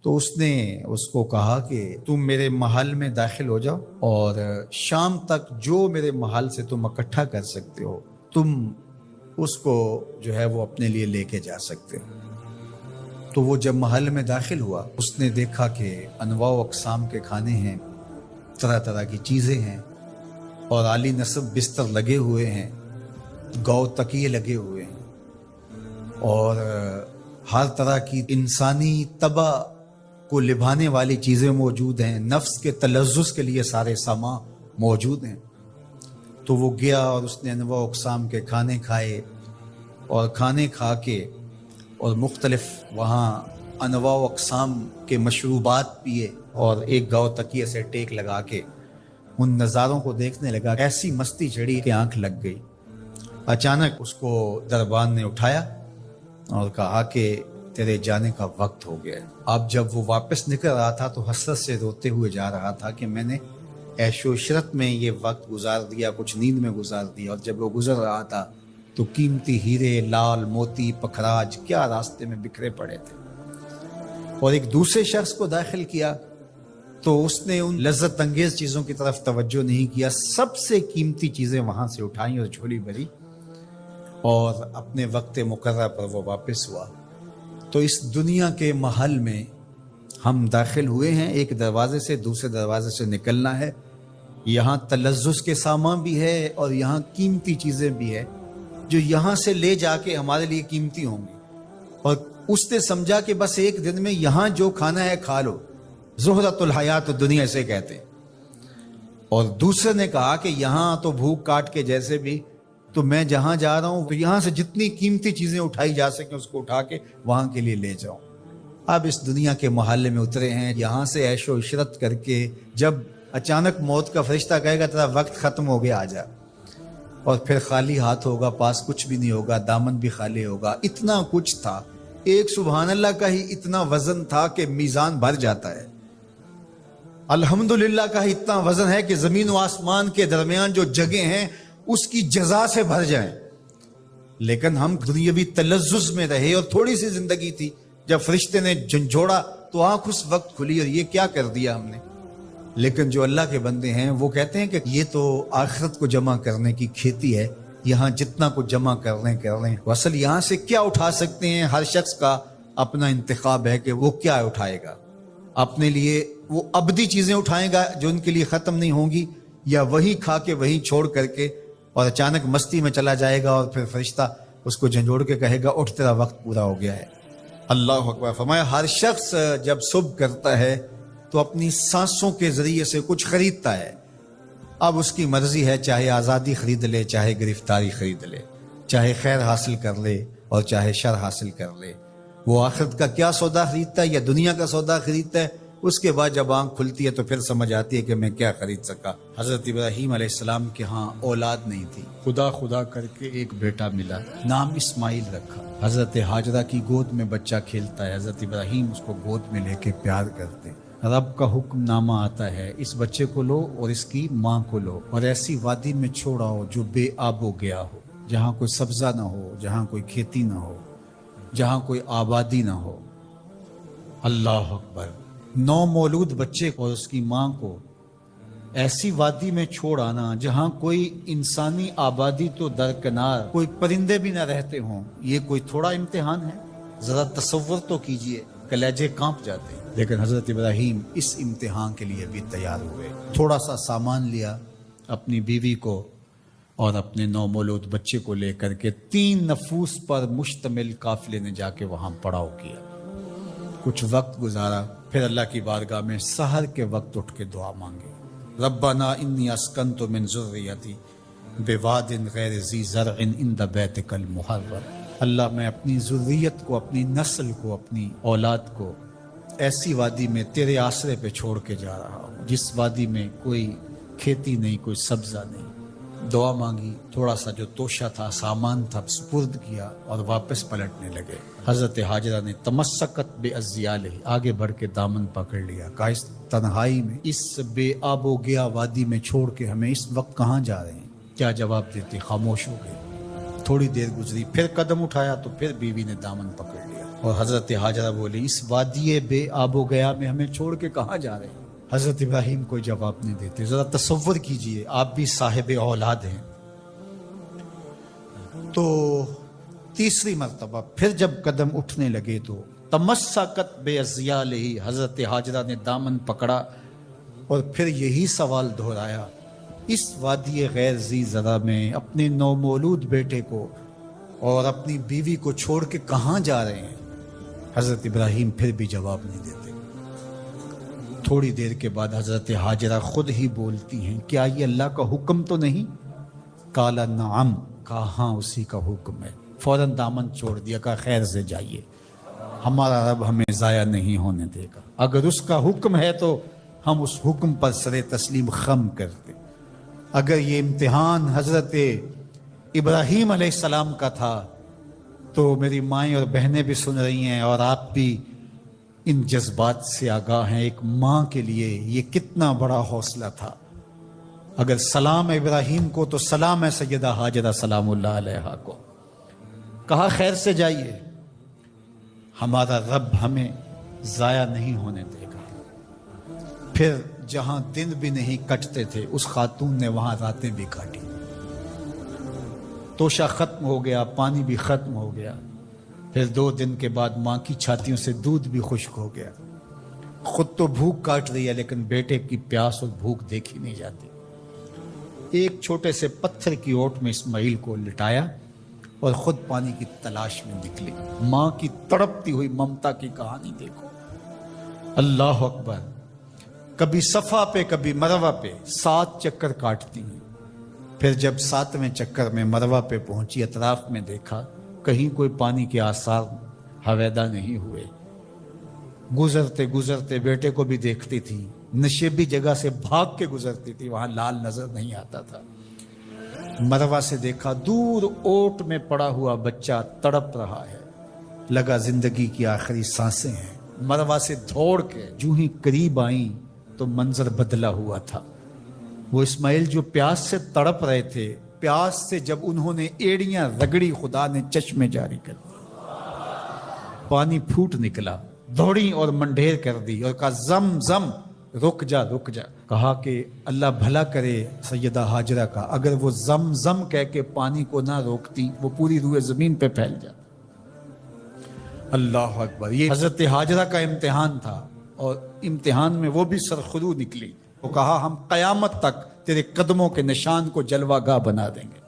تو اس نے اس کو کہا کہ تم میرے محل میں داخل ہو جاؤ اور شام تک جو میرے محل سے تم اکٹھا کر سکتے ہو تم اس کو جو ہے وہ اپنے لیے لے کے جا سکتے ہو۔ تو وہ جب محل میں داخل ہوا اس نے دیکھا کہ انواع و اقسام کے کھانے ہیں، طرح طرح کی چیزیں ہیں اور عالی نصب بستر لگے ہوئے ہیں، گو تکیے لگے ہوئے ہیں اور ہر طرح کی انسانی طبع کو لبھانے والی چیزیں موجود ہیں، نفس کے تلذذ کے لیے سارے سامان موجود ہیں۔ تو وہ گیا اور اس نے انواع و اقسام کے کھانے کھائے اور کھانے کھا کے اور مختلف وہاں انواع و اقسام کے مشروبات پیے اور ایک گاؤ تکیے سے ٹیک لگا کے ان نظاروں کو دیکھنے لگا۔ ایسی مستی چڑھی کہ آنکھ لگ گئی۔ اچانک اس کو دربان نے اٹھایا اور کہا کہ تیرے جانے کا وقت ہو گیا ہے۔ اب جب وہ واپس نکل رہا تھا تو حسرت سے روتے ہوئے جا رہا تھا کہ میں نے عیش و عشرت میں یہ وقت گزار دیا، کچھ نیند میں گزار دیا، اور جب وہ گزر رہا تھا تو قیمتی ہیرے، لال موتی، پکھراج کیا راستے میں بکھرے پڑے تھے۔ اور ایک دوسرے شخص کو داخل کیا تو اس نے ان لذت انگیز چیزوں کی طرف توجہ نہیں کیا، سب سے قیمتی چیزیں وہاں سے اٹھائیں اور جھولی بھری اور اپنے وقت مقررہ پر وہ واپس ہوا۔ تو اس دنیا کے محل میں ہم داخل ہوئے ہیں، ایک دروازے سے دوسرے دروازے سے نکلنا ہے۔ یہاں تلذذ کے سامان بھی ہے اور یہاں قیمتی چیزیں بھی ہے جو یہاں سے لے جا کے ہمارے لیے قیمتی ہوں گی، اور اس نے سمجھا کہ بس ایک دن میں یہاں جو کھانا ہے کھا لو، زہرۃ الحیات دنیا سے کہتے ہیں۔ اور دوسرے نے کہا کہ یہاں تو بھوک کاٹ کے جیسے بھی، تو میں جہاں جا رہا ہوں تو یہاں سے جتنی قیمتی چیزیں اٹھائی جا سکیں اس کو اٹھا کے وہاں کے لیے لے جاؤں۔ اب اس دنیا کے محلے میں اترے ہیں، یہاں سے عیش و عشرت کر کے جب اچانک موت کا فرشتہ کہے گا تیرا وقت ختم ہو گیا، آ جا، اور پھر خالی ہاتھ ہوگا، پاس کچھ بھی نہیں ہوگا، دامن بھی خالی ہوگا۔ اتنا کچھ تھا، ایک سبحان اللہ کا ہی اتنا وزن تھا کہ میزان بھر جاتا ہے، الحمدللہ کا ہی اتنا وزن ہے کہ زمین و آسمان کے درمیان جو جگہیں ہیں اس کی جزا سے بھر جائیں۔ لیکن ہم دنیاوی تلذذ میں رہے اور تھوڑی سی زندگی تھی، جب فرشتے نے جھنجھوڑا تو آنکھ اس وقت کھلی اور یہ کیا کر دیا ہم نے۔ لیکن جو اللہ کے بندے ہیں وہ کہتے ہیں کہ یہ تو آخرت کو جمع کرنے کی کھیتی ہے، یہاں جتنا کچھ جمع کر لیں۔ اصل یہاں سے کیا اٹھا سکتے ہیں، ہر شخص کا اپنا انتخاب ہے کہ وہ کیا اٹھائے گا۔ اپنے لیے وہ ابدی چیزیں اٹھائے گا جو ان کے لیے ختم نہیں ہوں گی، یا وہی کھا کے وہی چھوڑ کر کے اور اچانک مستی میں چلا جائے گا اور پھر فرشتہ اس کو جھنجھوڑ کے کہے گا اٹھ تیرا وقت پورا ہو گیا ہے۔ اللہ اکبر۔ فرمایا ہر شخص جب صبح کرتا ہے تو اپنی سانسوں کے ذریعے سے کچھ خریدتا ہے۔ اب اس کی مرضی ہے، چاہے آزادی خرید لے، چاہے گرفتاری خرید لے، چاہے خیر حاصل کر لے اور چاہے شر حاصل کر لے۔ وہ آخرت کا کیا سودا خریدتا ہے یا دنیا کا سودا خریدتا ہے، اس کے بعد جب آنکھ کھلتی ہے تو پھر سمجھ آتی ہے کہ میں کیا خرید سکا۔ حضرت ابراہیم علیہ السلام کے ہاں اولاد نہیں تھی، خدا کر کے ایک بیٹا ملا، نام اسماعیل رکھا۔ حضرت ہاجرہ کی گود میں بچہ کھیلتا ہے، حضرت ابراہیم اس کو گود میں لے کے پیار کرتے۔ رب کا حکم نامہ آتا ہے، اس بچے کو لو اور اس کی ماں کو لو اور ایسی وادی میں چھوڑاؤ جو بے آب و گیا ہو، جہاں کوئی سبزہ نہ ہو، جہاں کوئی کھیتی نہ ہو، جہاں کوئی آبادی نہ ہو۔ اللہ اکبر۔ نو مولود بچے کو اور اس کی ماں کو ایسی وادی میں چھوڑ آنا جہاں کوئی انسانی آبادی تو درکنار، کوئی پرندے بھی نہ رہتے ہوں، یہ کوئی تھوڑا امتحان ہے؟ ذرا تصور تو کیجئے، کلیجے کانپ جاتے ہیں۔ لیکن حضرت ابراہیم اس امتحان کے لیے بھی تیار ہوئے۔ تھوڑا سا سامان لیا، اپنی بیوی کو اور اپنے نومولود بچے کو لے کر کے 3 نفوس پر مشتمل قافلے نے جا کے وہاں پڑاؤ کیا۔ کچھ وقت گزارا، پھر اللہ کی بارگاہ میں سحر کے وقت اٹھ کے دعا مانگے، ربنا انی اسکنت من ذریتی بواد غیر ذی زرع عند بیتک المحرم۔ اللہ میں اپنی ذریت کو، اپنی نسل کو، اپنی اولاد کو ایسی وادی میں تیرے آسرے پہ چھوڑ کے جا رہا ہوں جس وادی میں کوئی کھیتی نہیں، کوئی سبزہ نہیں۔ دعا مانگی، تھوڑا سا جو توشہ تھا، سامان تھا، سپرد کیا اور واپس پلٹنے لگے۔ حضرت ہاجرہ نے تمسکت بعزیالہ، آگے بڑھ کے دامن پکڑ لیا، کہا اس تنہائی میں، اس بے آب و گیا وادی میں چھوڑ کے ہمیں اس وقت کہاں جا رہے ہیں؟ کیا جواب دیتی؟ خاموش ہو گئی۔ تھوڑی دیر گزری، پھر قدم اٹھایا تو پھر بیوی نے دامن پکڑ لیا۔ اور حضرت حاجرہ بولی اس وادی بے آب و گیا میں ہمیں چھوڑ کے کہاں جا رہے ہیں؟ حضرت ابراہیم کوئی جواب نہیں دیتے. ذرا تصور کیجئے آپ بھی صاحب اولاد ہیں. تو تیسری مرتبہ پھر جب قدم اٹھنے لگے تو تمسکت بے ازیالہ، حضرت حاجرہ نے دامن پکڑا اور پھر یہی سوال دہرایا، اس وادی غیر ذی زرع میں اپنے نومولود بیٹے کو اور اپنی بیوی کو چھوڑ کے کہاں جا رہے ہیں؟ حضرت ابراہیم پھر بھی جواب نہیں دیتے. تھوڑی دیر کے بعد حضرت حاجرہ خود ہی بولتی ہیں، کیا یہ اللہ کا حکم تو نہیں؟ قال نعم، کہا ہاں اسی کا حکم ہے. فوراً دامن چھوڑ دیا، کہا خیر سے جائیے، ہمارا رب ہمیں ضائع نہیں ہونے دے گا. اگر اس کا حکم ہے تو ہم اس حکم پر سر تسلیم خم کرتے. اگر یہ امتحان حضرت ابراہیم علیہ السلام کا تھا تو میری مائیں اور بہنیں بھی سن رہی ہیں اور آپ بھی ان جذبات سے آگاہ ہیں. ایک ماں کے لیے یہ کتنا بڑا حوصلہ تھا. اگر سلام ابراہیم کو تو سلام ہے سیدہ حاجرہ سلام اللہ علیہا کو. کہا خیر سے جائیے، ہمارا رب ہمیں ضائع نہیں ہونے دے گا. پھر جہاں دن بھی نہیں کٹتے تھے اس خاتون نے وہاں راتیں بھی کاٹی. توشہ ختم ہو گیا، پانی بھی ختم ہو گیا. پھر 2 دن کے بعد ماں کی چھاتیوں سے دودھ بھی خشک ہو گیا. خود تو بھوک کاٹ رہی ہے لیکن بیٹے کی پیاس اور بھوک دیکھی نہیں جاتی. ایک چھوٹے سے پتھر کی اوٹ میں اسماعیل کو لٹایا اور خود پانی کی تلاش میں نکلی. ماں کی تڑپتی ہوئی ممتا کی کہانی دیکھو. اللہ اکبر. کبھی صفا پہ کبھی مروہ پہ 7 چکر کاٹتی ہیں. پھر جب 7ویں چکر میں مروہ پہ پہنچی، اطراف میں دیکھا کہیں کوئی پانی کے آثار ہویدا نہیں ہوئے. گزرتے گزرتے بیٹے کو بھی دیکھتی تھی، نشیبی جگہ سے بھاگ کے گزرتی تھی، وہاں لال نظر نہیں آتا تھا. مروہ سے دیکھا دور اوٹ میں پڑا ہوا بچہ تڑپ رہا ہے، لگا زندگی کی آخری سانسیں ہیں. مروہ سے دوڑ کے جو ہی قریب آئیں تو منظر بدلا ہوا تھا. وہ اسماعیل جو پیاس سے تڑپ رہے تھے، پیاس سے جب انہوں نے ایڑیاں رگڑی خدا نے چشمے جاری کر دی، پانی پھوٹ نکلا. دوڑی اور منڈھیر کر دی اور کہا زم زم رک جا رک جا. کہا کہ اللہ بھلا کرے سیدہ حاجرہ کا، اگر وہ زم زم کہہ کے پانی کو نہ روکتی وہ پوری روئے زمین پہ پھیل جاتا. اللہ اکبر. یہ حضرت حاجرہ کا امتحان تھا اور امتحان میں وہ بھی سرخرو نکلی. وہ کہا ہم قیامت تک تیرے قدموں کے نشان کو جلوہ گاہ بنا دیں گے.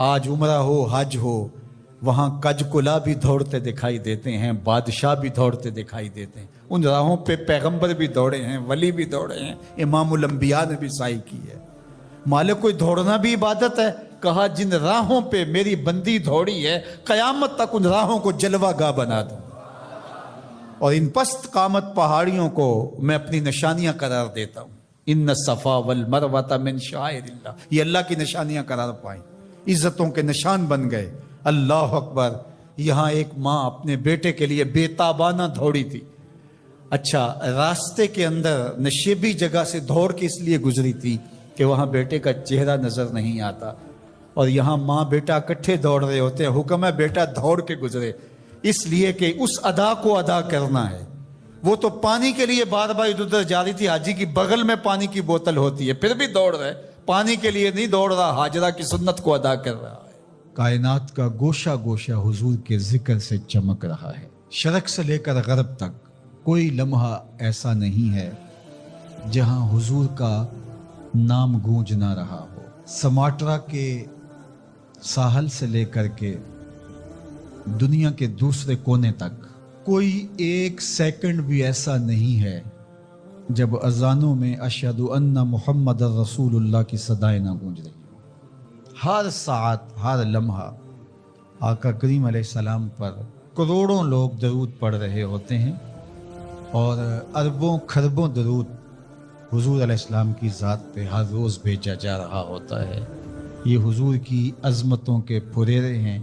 آج عمرہ ہو حج ہو، وہاں کج کلا بھی دوڑتے دکھائی دیتے ہیں، بادشاہ بھی دوڑتے دکھائی دیتے ہیں. ان راہوں پہ پیغمبر بھی دوڑے ہیں، ولی بھی دوڑے ہیں، امام الانبیاء نے بھی سعی کی ہے. مالک کوئی دوڑنا بھی عبادت ہے. کہا جن راہوں پہ میری بندی دوڑی ہے قیامت تک ان راہوں کو جلوہ گاہ بنا دوں، اور ان پست قامت پہاڑیوں کو میں اپنی نشانیاں قرار دیتا ہوں. ان الصفا والمروۃ من شعائر اللہ، یہ اللہ کی نشانیاں قرار پائیں، عزتوں کے نشان بن گئے. اللہ اکبر. یہاں ایک ماں اپنے بیٹے کے لیے بے تابانہ دوڑی تھی. اچھا، راستے کے اندر نشیبی جگہ سے دوڑ کے اس لیے گزری تھی کہ وہاں بیٹے کا چہرہ نظر نہیں آتا، اور یہاں ماں بیٹا اکٹھے دوڑ رہے ہوتے ہیں. حکم ہے بیٹا دوڑ کے گزرے، اس لیے کہ اس ادا کو ادا کرنا ہے. وہ تو پانی کے لیے بار بار ادھر ادھر جا رہی تھی، حاجی کی بغل میں پانی کی بوتل ہوتی ہے پھر بھی دوڑ رہے. پانی کے لیے نہیں دوڑ رہا، حاجرہ کی سنت کو ادا کر رہا ہے. کائنات کا گوشہ گوشہ حضور کے ذکر سے چمک رہا ہے. شرق سے لے کر غرب تک کوئی لمحہ ایسا نہیں ہے جہاں حضور کا نام گونج نہ رہا ہو. سماٹرا کے ساحل سے لے کر کے دنیا کے دوسرے کونے تک کوئی 1 سیکنڈ بھی ایسا نہیں ہے جب اذانوں میں اشہد ان محمد رسول اللہ کی صدائیں نہ گونج رہی ہوں. ہر ساعت ہر لمحہ آقا کریم علیہ السلام پر کروڑوں لوگ درود پڑھ رہے ہوتے ہیں، اور اربوں کھربوں درود حضور علیہ السلام کی ذات پہ ہر روز بھیجا جا رہا ہوتا ہے. یہ حضور کی عظمتوں کے پھریرے ہیں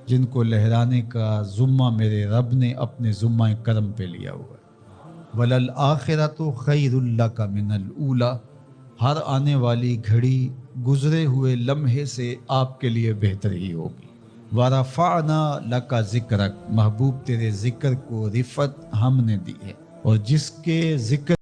جن کو لہرانے کا ذمہ میرے رب نے اپنے ذمہ کرم پہ لیا ہوا ہے. وَلَلْآخِرَةُ خَيْرٌ لَكَ مِنَ الْأُولَى، ہر آنے والی گھڑی گزرے ہوئے لمحے سے آپ کے لیے بہتر ہی ہوگی. وَرَفَعْنَا لَكَ ذِكْرَكَ، محبوب تیرے ذکر کو رفعت ہم نے دی ہے، اور جس کے ذکر